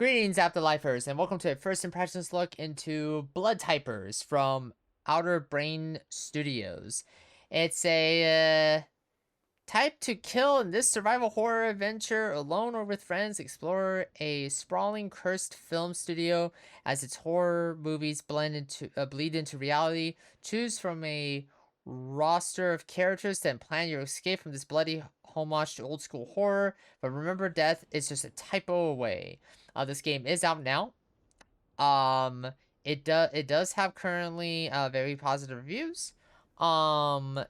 Greetings, Afterlifers, and welcome to a first impressions look into Blood Typers from Outer Brain Studios. It's a type to kill in this survival horror adventure, alone or with friends. Explore a sprawling, cursed film studio as its horror movies bleed into reality. Choose from a roster of characters, then plan your escape from this bloody homage to old school horror. But remember, death is just a typo away. This game is out now. Um, it does have currently very positive reviews. And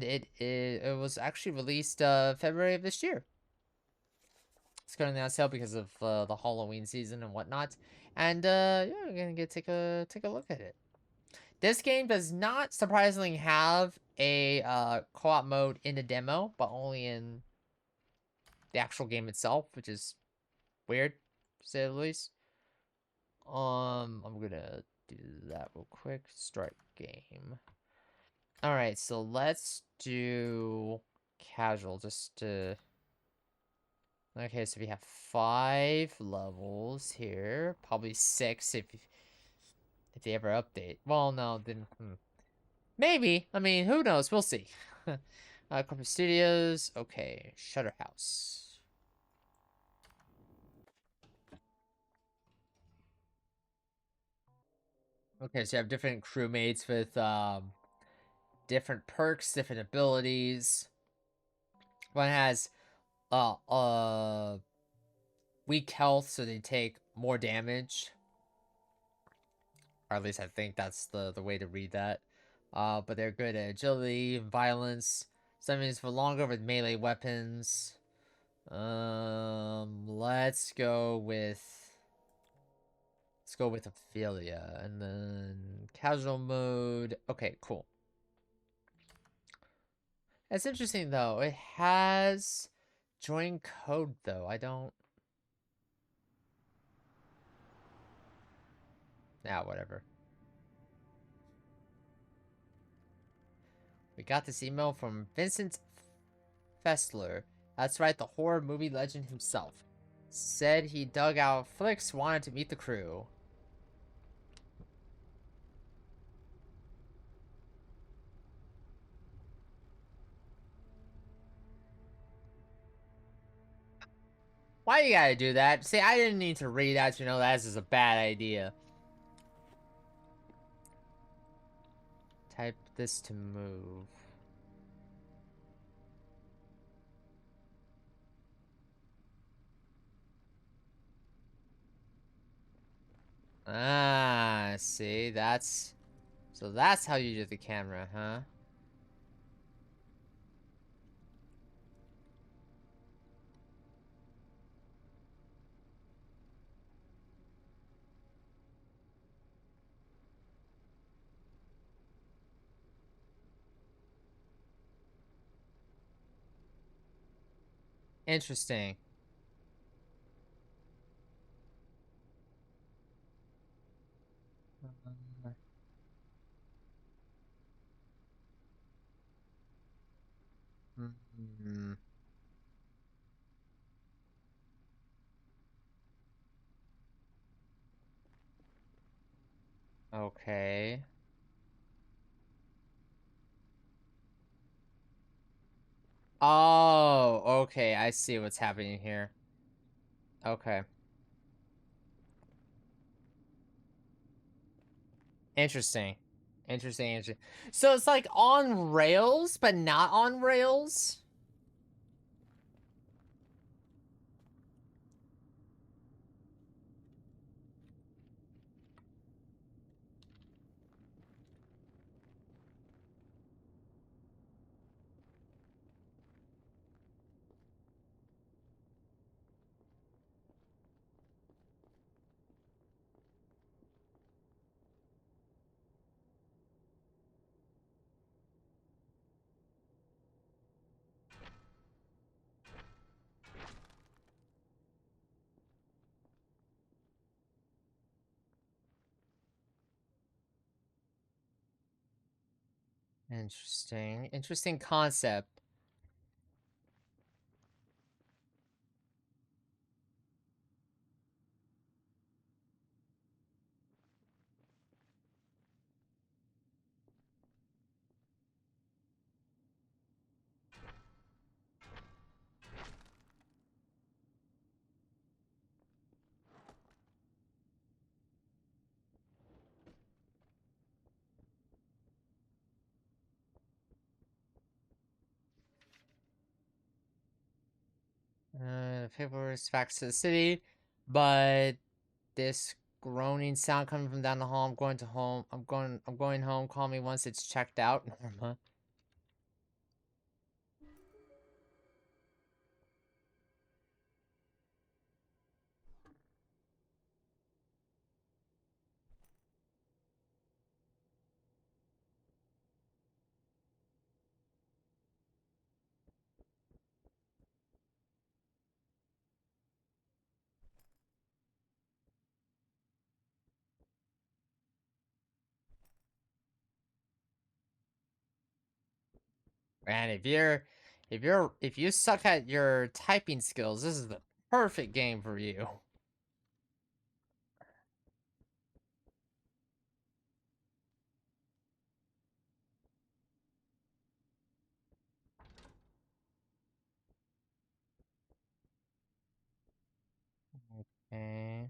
it was actually released February of this year. It's currently on sale because of the Halloween season and whatnot. And yeah, we're gonna take a look at it. This game does not surprisingly have a co-op mode in the demo, but only in the actual game itself, which is weird, to say the least. I'm gonna do that real quick. Start game. Alright, so let's do casual just to... Okay, so we have 5 levels here. Probably 6 if they ever update. Well, no, then... Maybe. I mean, who knows? We'll see. Corporate Studios. Okay, Shutter House. Okay, so you have different crewmates with, different perks, different abilities. One has weak health, so they take more damage. Or at least I think that's the way to read that. But they're good at agility, violence. Some is for longer with melee weapons. Let's go with Ophelia, and then casual mode. Okay, cool. That's interesting though. It has join code though. I don't. Whatever. We got this email from Vincent Fessler. That's right, the horror movie legend himself. Said he dug out flicks, wanted to meet the crew. Why you gotta do that? See, I didn't need to read that to know that this is a bad idea. Type this to move. Ah, see, that's... So that's how you do the camera, huh? Interesting. Hmm. Okay. Oh, okay, I see what's happening here. Okay. Interesting. Interesting. So it's like on rails, but not on rails? Interesting. Interesting concept. paperwork back to the city, but this groaning sound coming from down the hall. I'm going to home. I'm going home. Call me once it's checked out. Norma. Man, if you suck at your typing skills, this is the perfect game for you. Okay.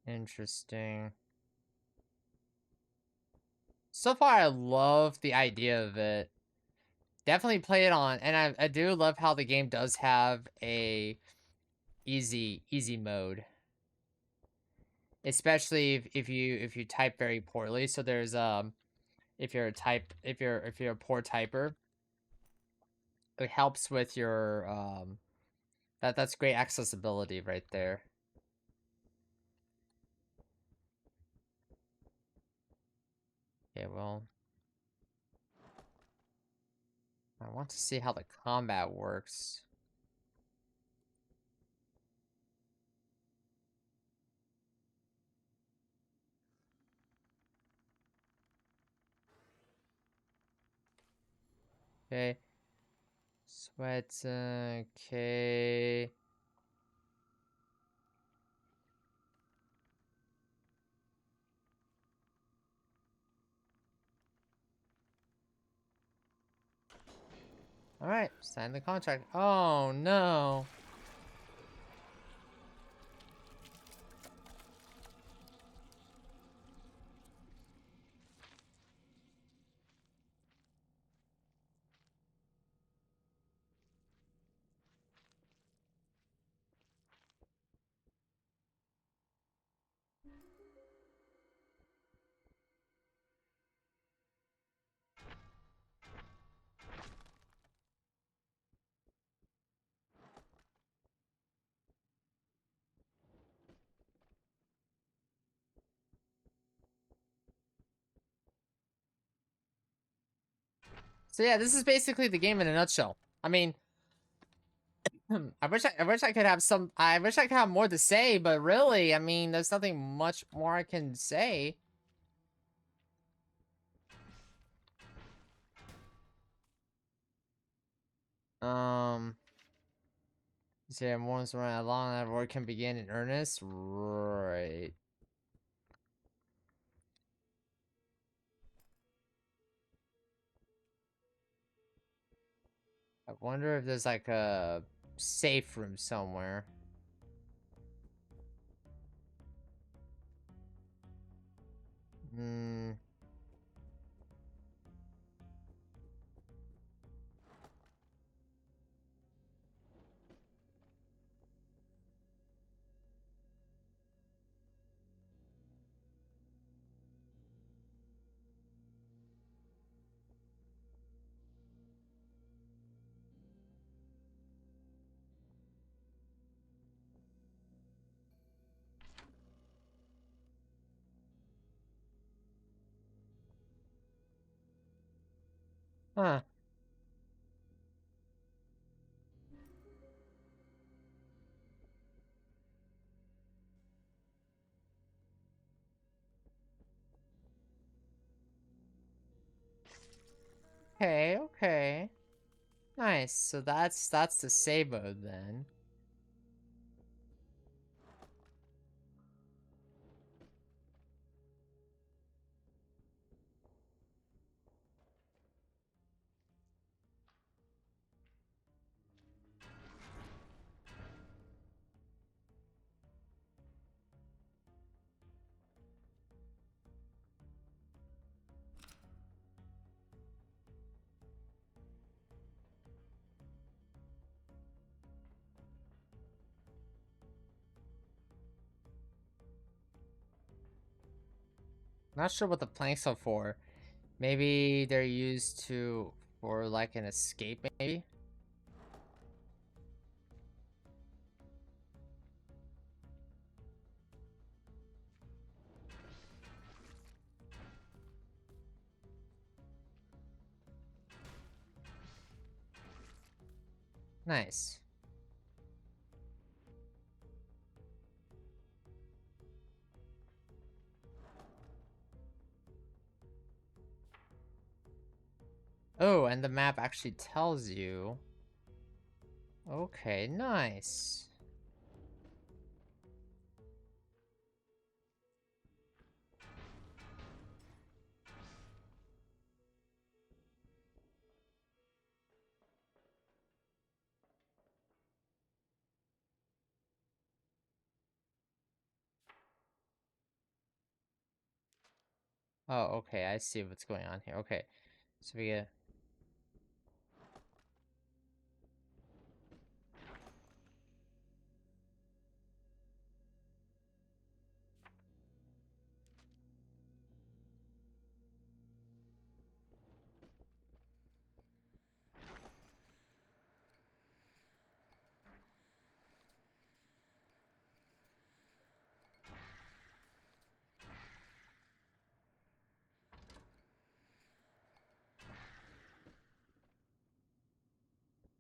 Interesting. So far, I love the idea of it. Definitely play it on, and I do love how the game does have a easy mode, especially if you type very poorly. So there's if you're a poor typer, it helps with your that's great accessibility right there. Okay, well, I want to see how the combat works. Okay. Sweat, okay. Alright, sign the contract. Oh, no. So yeah, this is basically the game in a nutshell. I mean, I wish I could have I wish I could have more to say, but really, I mean, there's nothing much more I can say. Um, say once run along that work can begin in earnest, right? I wonder if there's like a safe room somewhere. Hmm. Huh. Okay, okay. Nice. So that's the save mode then. Not sure what the planks are for. Maybe they're used for like an escape, maybe? Nice. Oh, and the map actually tells you. Okay, nice. Oh, okay, I see what's going on here. Okay, so we get...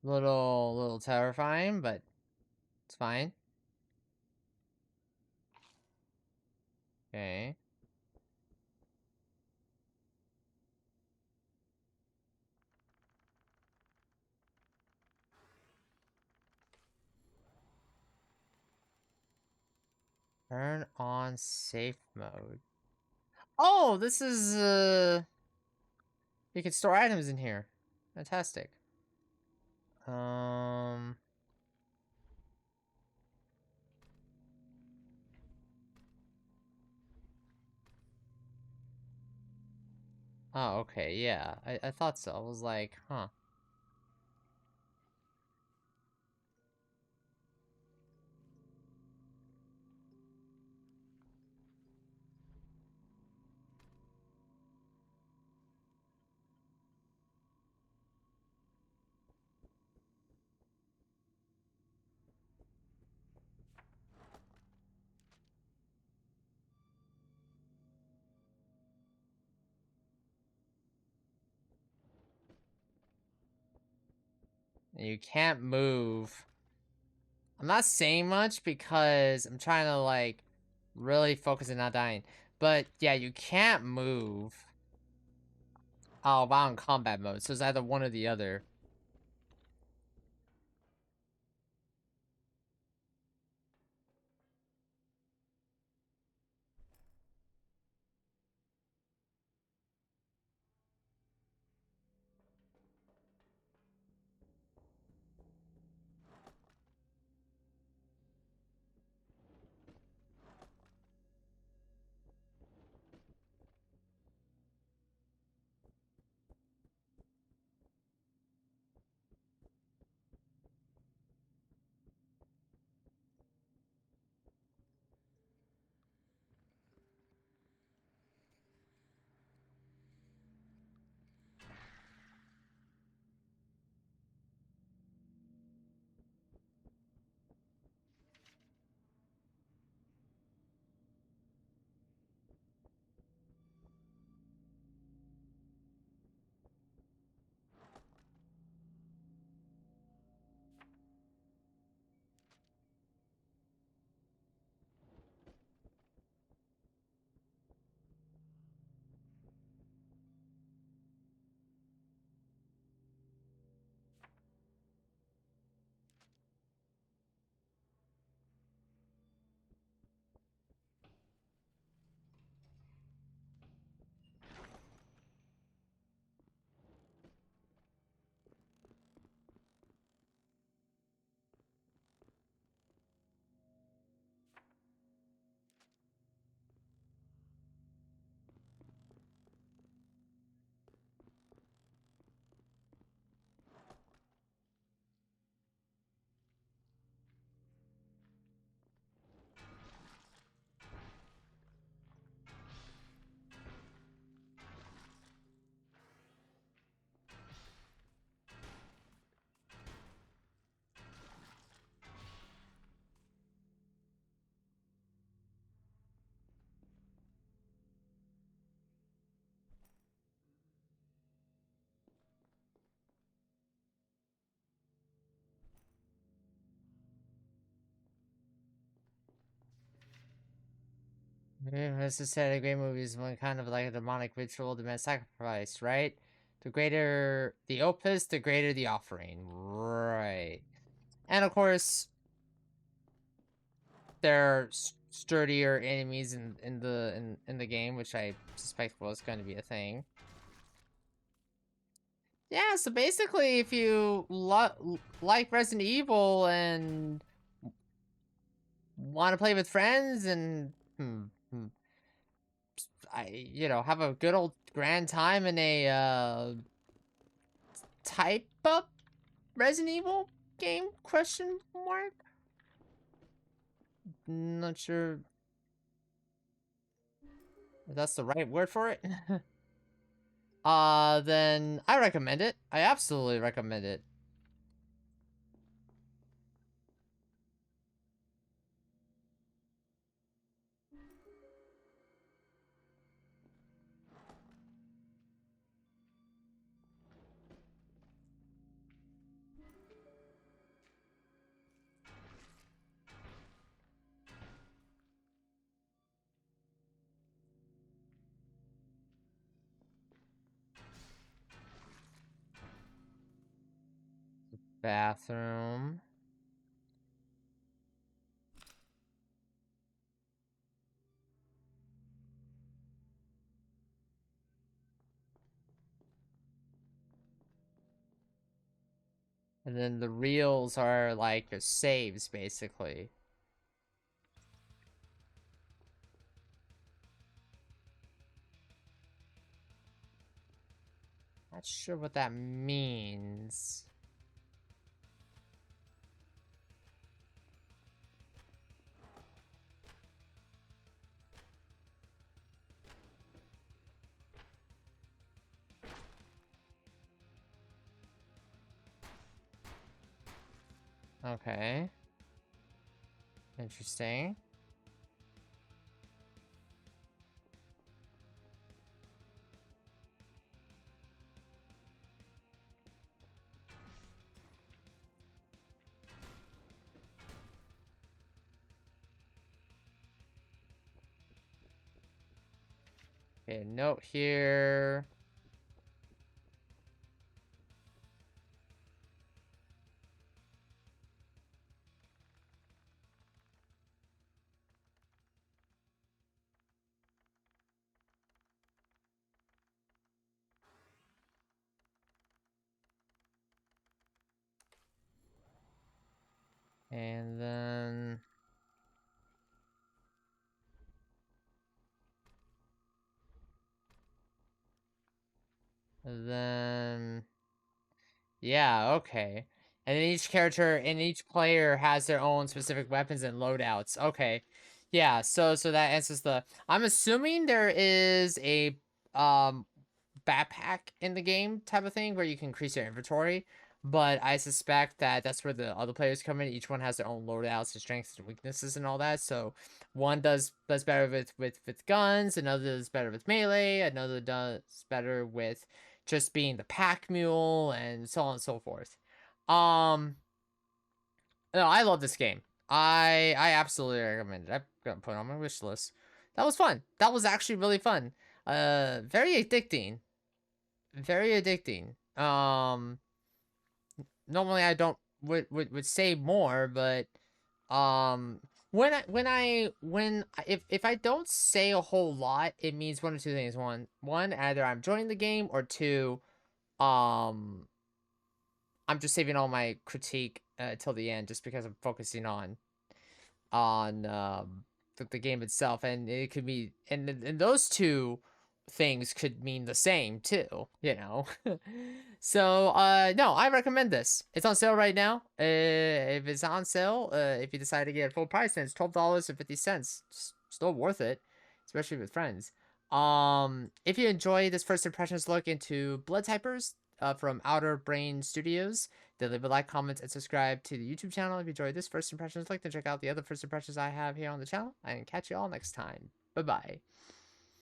little terrifying, but it's fine. Okay. Turn on safe mode. Oh, this is, you can store items in here. Fantastic. Um... Oh, okay, yeah. I thought so. I was like, huh. You can't move. I'm not saying much because I'm trying to, like, really focus on not dying. But, yeah, you can't move. Oh, while in combat mode, so it's either one or the other. This is said a great movie is one kind of like a demonic ritual demands sacrifice, right? The greater the opus, the greater the offering. Right. And of course, there are sturdier enemies in the game, which I suspect was going to be a thing. Yeah, so basically, if you like Resident Evil and want to play with friends and have a good old grand time in a type up Resident Evil game? Question mark. Not sure if that's the right word for it. Then I recommend it. I absolutely recommend it. Bathroom. And then the reels are like your saves, basically. Not sure what that means. Okay. Interesting. Okay, note here. And then yeah, okay. And then each character and each player has their own specific weapons and loadouts. Okay. Yeah, so that answers the I'm assuming there is a backpack in the game type of thing where you can increase your inventory, but I suspect that that's where the other players come in. Each one has their own loadouts and strengths and weaknesses and all that. So one does better with guns, another does better with melee, another does better with just being the pack mule, and so on and so forth. No, I love this game. I absolutely recommend it. I'm gonna put it on my wish list. That was fun. That was actually really fun. Very addicting. Very addicting. Normally I don't would say more, but if I don't say a whole lot, it means one of two things. One, either I'm enjoying the game, or two, um, I'm just saving all my critique till the end, just because I'm focusing on the game itself, and it could be and those two things could mean the same too, you know. So no, I recommend this. It's on sale right now. If it's on sale, if you decide to get it full price, then it's $12.50. Still worth it, especially with friends. If you enjoy this first impressions look into blood typers from Outer Brain Studios, then leave a like, comment, and subscribe to the YouTube channel. If you enjoyed this first impressions look, then check out the other first impressions I have here on the channel. And catch you all next time. Bye-bye.